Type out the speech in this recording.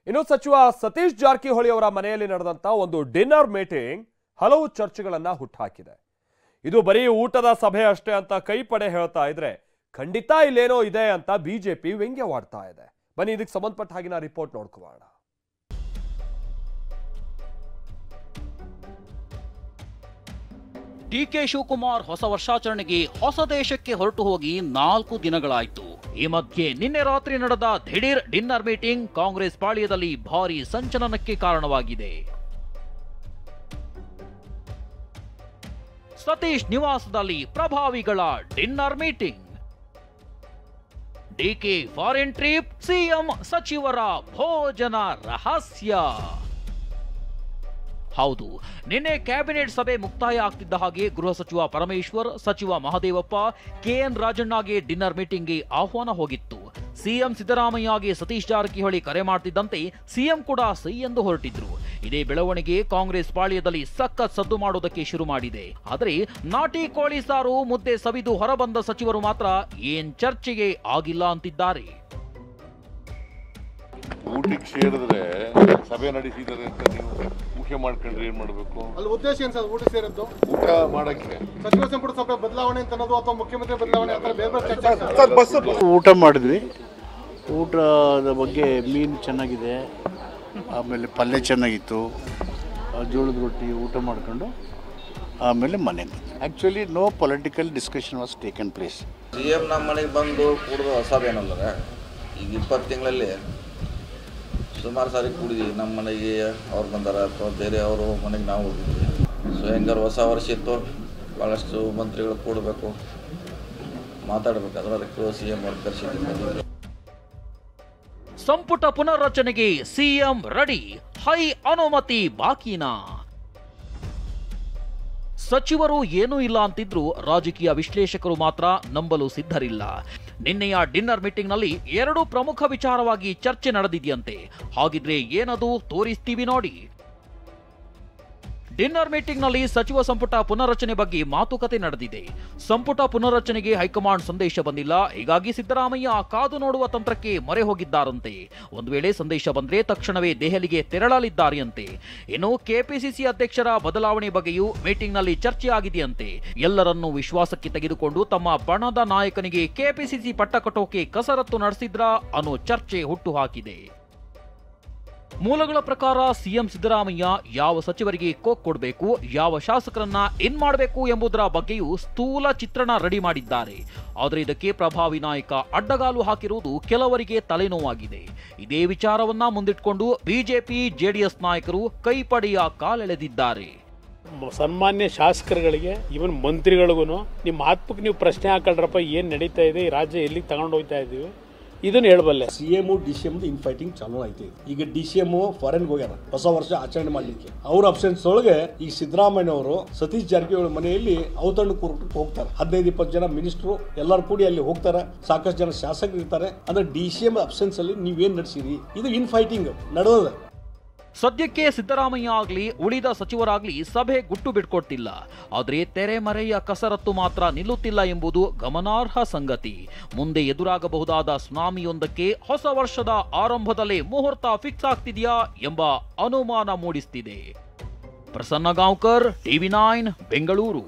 ಇನ್ನು ಸಚಿವ ಸತೀಶ್ ಜಾರಕಿಹೊಳಿ ಅವರ ಮನೆಯಲ್ಲಿ ನಡೆದಂತ ಒಂದು ಡಿನ್ನರ್ ಮೀಟಿಂಗ್ ಹಲವು ಚರ್ಚೆಗಳನ್ನ ಹುಟ್ಟುಹಾಕಿದೆ. ಇದು ಬರೀ ಊಟದ ಸಭೆ ಅಷ್ಟೇ ಅಂತ ಕೈಪಡೆ ಹೇಳ್ತಾ ಇದ್ರೆ ಖಂಡಿತ ಇಲ್ಲೇನೋ ಇದೆ ಅಂತ ಬಿಜೆಪಿ ವ್ಯಂಗ್ಯವಾಡ್ತಾ ಇದೆ. ಬನ್ನಿ ಇದಕ್ಕೆ ಸಂಬಂಧಪಟ್ಟ ಹಾಗಿನ ರಿಪೋರ್ಟ್ ನೋಡ್ಕೊಳ್ಳೋಣ. ಡಿಕೆ ಶಿವಕುಮಾರ್ ಹೊಸ ವರ್ಷಾಚರಣೆಗೆ ಹೊಸ ದೇಶಕ್ಕೆ ಹೊರಟು ಹೋಗಿ 4 ದಿನಗಳಾಯಿತು. ಈ ಮಧ್ಯೆ ನಿನ್ನೆ ರಾತ್ರಿ ನಡೆದ ದಿಢೀರ್ ಡಿನ್ನರ್ ಮೀಟಿಂಗ್ ಕಾಂಗ್ರೆಸ್ ಪಾಳ್ಯದಲ್ಲಿ ಭಾರೀ ಸಂಚಲನಕ್ಕೆ ಕಾರಣವಾಗಿದೆ. ಸತೀಶ್ ನಿವಾಸದಲ್ಲಿ ಪ್ರಭಾವಿಗಳ dinner meeting. DK foreign trip, CM ಸಚಿವರ ಭೋಜನ ರಹಸ್ಯ. ಹೌದು, ನಿನ್ನೆ ಕ್ಯಾಬಿನೆಟ್ ಸಭೆ ಮುಕ್ತಾಯ ಆಗ್ತಿದ್ದ ಹಾಗೆ ಗೃಹ ಸಚಿವ ಪರಮೇಶ್ವರ್, ಸಚಿವ ಮಹದೇವಪ್ಪ, ಕೆಎನ್ ರಾಜಣ್ಣಗೆ ಡಿನ್ನರ್ ಮೀಟಿಂಗ್ಗೆ ಆಹ್ವಾನ ಹೋಗಿತ್ತು. ಸಿಎಂ ಸಿದ್ದರಾಮಯ್ಯಗೆ ಸತೀಶ್ ಜಾರಕಿಹೊಳಿ ಕರೆ ಮಾಡ್ತಿದ್ದಂತೆ ಸಿಎಂ ಕೂಡ ಸೈ ಎಂದು ಹೊರಟಿದ್ರು. ಇದೇ ಬೆಳವಣಿಗೆ ಕಾಂಗ್ರೆಸ್ ಪಾಳ್ಯದಲ್ಲಿ ಸಖತ್ ಸದ್ದು ಮಾಡೋದಕ್ಕೆ ಶುರು ಮಾಡಿದೆ. ಆದರೆ ನಾಟಿ ಕೋಳಿ ಸಾರು ಮುದ್ದೆ ಸವಿದು ಹೊರಬಂದ ಸಚಿವರು ಮಾತ್ರ ಏನ್ ಚರ್ಚೆಗೆ ಆಗಿಲ್ಲ ಅಂತಿದ್ದಾರೆ. ಊಟಕ್ಕೆ ಸೇರಿದ್ರೆ ಸಭೆ ನಡೆಸಿದರೆ ಅಂತ ನೀವು ಮುಖ್ಯ ಮಾಡ್ಕೊಂಡ್ರೆ ಏನ್ ಮಾಡಬೇಕು? ಅಲ್ಲಿ ಉದ್ದೇಶ ಏನ್ ಸರ್? ಊಟ ಸೇರಿದ್ದು ಊಟ ಮಾಡಕ್ಕೆ ಸಚಿವ ಸಂಪುಟ ಸಭೆ ಬದಲಾವಣೆ ಅಂತ ಅನ್ನೋದು ಅಥವಾ ಮುಖ್ಯಮಂತ್ರಿ ಬದಲಾವಣೆ ಅಂತ ಬೇರೆ ಬೇರೆ ಚರ್ಚೆ. ಊಟ ಮಾಡಿದ್ವಿ. ಊಟದ ಬಗ್ಗೆ ಮೀನು ಚೆನ್ನಾಗಿದೆ, ಆಮೇಲೆ ಪಲ್ಯ ಚೆನ್ನಾಗಿತ್ತು, ಜೋಳದ ರೊಟ್ಟಿ ಊಟ ಮಾಡ್ಕೊಂಡು ಆಮೇಲೆ ಮನೆಗೆ. Actually no political discussion was taken place. CM ನಮ್ಮ ಮನೆಗೆ ಬಂದು ಕೂಡೋದು ಹೊಸದೇನಲ್ಲ. ಈಗ 20 ತಿಂಗಳಲ್ಲಿ ಸುಮಾರು ಸಾರಿ ಕೂಡಿದ್ವಿ. ನಮ್ಮ ಮನೆಗೆ ಅವ್ರು ಬಂದಾರ ಅಥವಾ ಬೇರೆ ಅವರು ಮನೆಗೆ ನಾವು ಹೋಗಿದ್ವಿ. ಸೊ ಹೆಂಗಾರು ಹೊಸ ವರ್ಷ ಇತ್ತು, ಭಾಳಷ್ಟು ಮಂತ್ರಿಗಳು ಕೂಡಬೇಕು, ಮಾತಾಡಬೇಕು. ಅದರ ಸಿಎಂ ಅವ್ರು ಕರೆಸಿದ್ದೀವಿ. ಸಂಪುಟ ಪುನರ್ರಚನೆಗೆ ಸಿಎಂ ರೆಡಿ, ಹೈ ಅನುಮತಿ ಬಾಕಿನಾ? ಸಚಿವರು ಏನೂ ಇಲ್ಲ ಅಂತಿದ್ರು ರಾಜಕೀಯ ವಿಶ್ಲೇಷಕರು ಮಾತ್ರ ನಂಬಲು ಸಿದ್ಧರಿಲ್ಲ. ನಿನ್ನೆಯ ಡಿನ್ನರ್ ಮೀಟಿಂಗ್ನಲ್ಲಿ 2 ಪ್ರಮುಖ ವಿಚಾರವಾಗಿ ಚರ್ಚೆ ನಡೆದಿದೆಯಂತೆ. ಹಾಗಿದ್ರೆ ಏನದು ತೋರಿಸ್ತೀವಿ ನೋಡಿ. ಡಿನ್ನರ್ ಮೀಟಿಂಗ್ನಲ್ಲಿ ಸಚಿವ ಸಂಪುಟ ಪುನರ್ರಚನೆ ಬಗ್ಗೆ ಮಾತುಕತೆ ನಡೆದಿದೆ. ಸಂಪುಟ ಪುನರ್ರಚನೆಗೆ ಹೈಕಮಾಂಡ್ ಸಂದೇಶ ಬಂದಿಲ್ಲ. ಹೀಗಾಗಿ ಸಿದ್ದರಾಮಯ್ಯ ಕಾದು ನೋಡುವ ತಂತ್ರಕ್ಕೆ ಮೊರೆ ಹೋಗಿದ್ದಾರಂತೆ. ಒಂದು ವೇಳೆ ಸಂದೇಶ ಬಂದ್ರೆ ತಕ್ಷಣವೇ ದೆಹಲಿಗೆ ತೆರಳಲಿದ್ದಾರೆಯಂತೆ. ಇನ್ನು ಕೆಪಿಸಿಸಿ ಅಧ್ಯಕ್ಷರ ಬದಲಾವಣೆ ಬಗ್ಗೆಯೂ ಮೀಟಿಂಗ್ನಲ್ಲಿ ಚರ್ಚೆ ಆಗಿದೆಯಂತೆ. ಎಲ್ಲರನ್ನೂ ವಿಶ್ವಾಸಕ್ಕೆ ತೆಗೆದುಕೊಂಡು ತಮ್ಮ ಬಣದ ನಾಯಕನಿಗೆ ಕೆಪಿಸಿಸಿ ಪಟ್ಟ ಕಟ್ಟೋಕೆ ಕಸರತ್ತು ನಡೆಸಿದ್ರಾ ಅನ್ನೋ ಚರ್ಚೆ ಹುಟ್ಟುಹಾಕಿದೆ. ಮೂಲಗಳ ಪ್ರಕಾರ ಸಿಎಂ ಸಿದ್ದರಾಮಯ್ಯ ಯಾವ ಸಚಿವರಿಗೆ ಕೋಕ್ ಕೊಡಬೇಕು, ಯಾವ ಶಾಸಕರನ್ನ ಏನ್ ಮಾಡಬೇಕು ಎಂಬುದರ ಬಗ್ಗೆಯೂ ಸ್ಥೂಲ ಚಿತ್ರಣ ರೆಡಿ ಮಾಡಿದ್ದಾರೆ. ಆದರೆ ಇದಕ್ಕೆ ಪ್ರಭಾವಿ ನಾಯಕ ಅಡ್ಡಗಾಲು ಹಾಕಿರುವುದು ಕೆಲವರಿಗೆ ತಲೆನೋವಾಗಿದೆ. ಇದೇ ವಿಚಾರವನ್ನ ಮುಂದಿಟ್ಕೊಂಡು ಬಿಜೆಪಿ ಜೆಡಿಎಸ್ ನಾಯಕರು ಕೈಪಡೆಯ ಕಾಲೆಳೆದಿದ್ದಾರೆ. ಸನ್ಮಾನ್ಯ ಶಾಸಕರುಗಳಿಗೆ, ಇವನ್ ಮಂತ್ರಿಗಳಿಗೂ ನಿಮ್ಮ ಆತ್ಮಕ್ಕೆ ನೀವು ಪ್ರಶ್ನೆ ಹಾಕೊಳ್ರಪ್ಪ, ಏನ್ ನಡೀತಾ ಇದೆ, ಈ ರಾಜ್ಯ ಎಲ್ಲಿಗೆ ತಗೊಂಡು ಹೋಗ್ತಾ ಇದೀವಿ, ಇದನ್ನ ಹೇಳಬಲ್ಲೆ. ಸಿಎಂ ಡಿಸಿಎಂ ಇನ್ ಫೈಟಿಂಗ್ ಚಾಲೂ ಆಯ್ತು. ಈಗ ಡಿಸಿಎಂ ಫಾರಿನ್ ಹೋಗ್ಯಾರ ಹೊಸ ವರ್ಷ ಆಚರಣೆ ಮಾಡ್ಲಿಕ್ಕೆ. ಅವ್ರ ಅಬ್ಸೆನ್ಸ್ ಒಳಗೆ ಈ ಸಿದ್ದರಾಮಯ್ಯ ಅವರು ಸತೀಶ್ ಜಾರಕಿಹೊಳಿ ಮನೆಯಲ್ಲಿ ಔತಣ ಕೂರ್ಟಕ್ಕೆ ಹೋಗ್ತಾರೆ. 15-20 ಜನ ಮಿನಿಸ್ಟರ್ ಎಲ್ಲರೂ ಕೂಡಿ ಅಲ್ಲಿ ಹೋಗ್ತಾರೆ. ಸಾಕಷ್ಟು ಜನ ಶಾಸಕರು ಇರ್ತಾರೆ. ಅಂದ್ರೆ ಡಿಸಿಎಂ ಅಬ್ಸೆನ್ಸ್ ಅಲ್ಲಿ ನೀವೇನ್ ನಡೆಸಿರಿ, ಇದು ಇನ್ ಫೈಟಿಂಗ್ ನಡೆದ. ಸದ್ಯಕ್ಕೆ ಸಿದ್ದರಾಮಯ್ಯ ಆಗ್ಲಿ ಉಳಿದ ಸಚಿವರಾಗ್ಲಿ ಸಭೆ ಗುಟ್ಟು ಬಿಟ್ಕೊಡ್ತಿಲ್ಲ. ಆದರೆ ತೆರೆಮರೆಯ ಕಸರತ್ತು ಮಾತ್ರ ನಿಲ್ಲುತ್ತಿಲ್ಲ ಎಂಬುದು ಗಮನಾರ್ಹ ಸಂಗತಿ. ಮುಂದೆ ಎದುರಾಗಬಹುದಾದ ಸುನಾಮಿಯೊಂದಕ್ಕೆ ಹೊಸ ವರ್ಷದ ಆರಂಭದಲ್ಲೇ ಮುಹೂರ್ತ ಫಿಕ್ಸ್ ಆಗ್ತಿದೆಯಾ ಎಂಬ ಅನುಮಾನ ಮೂಡಿಸ್ತಿದೆ. ಪ್ರಸನ್ನ ಗಾಂವ್ಕರ್, ಟಿವಿ9 ಬೆಂಗಳೂರು.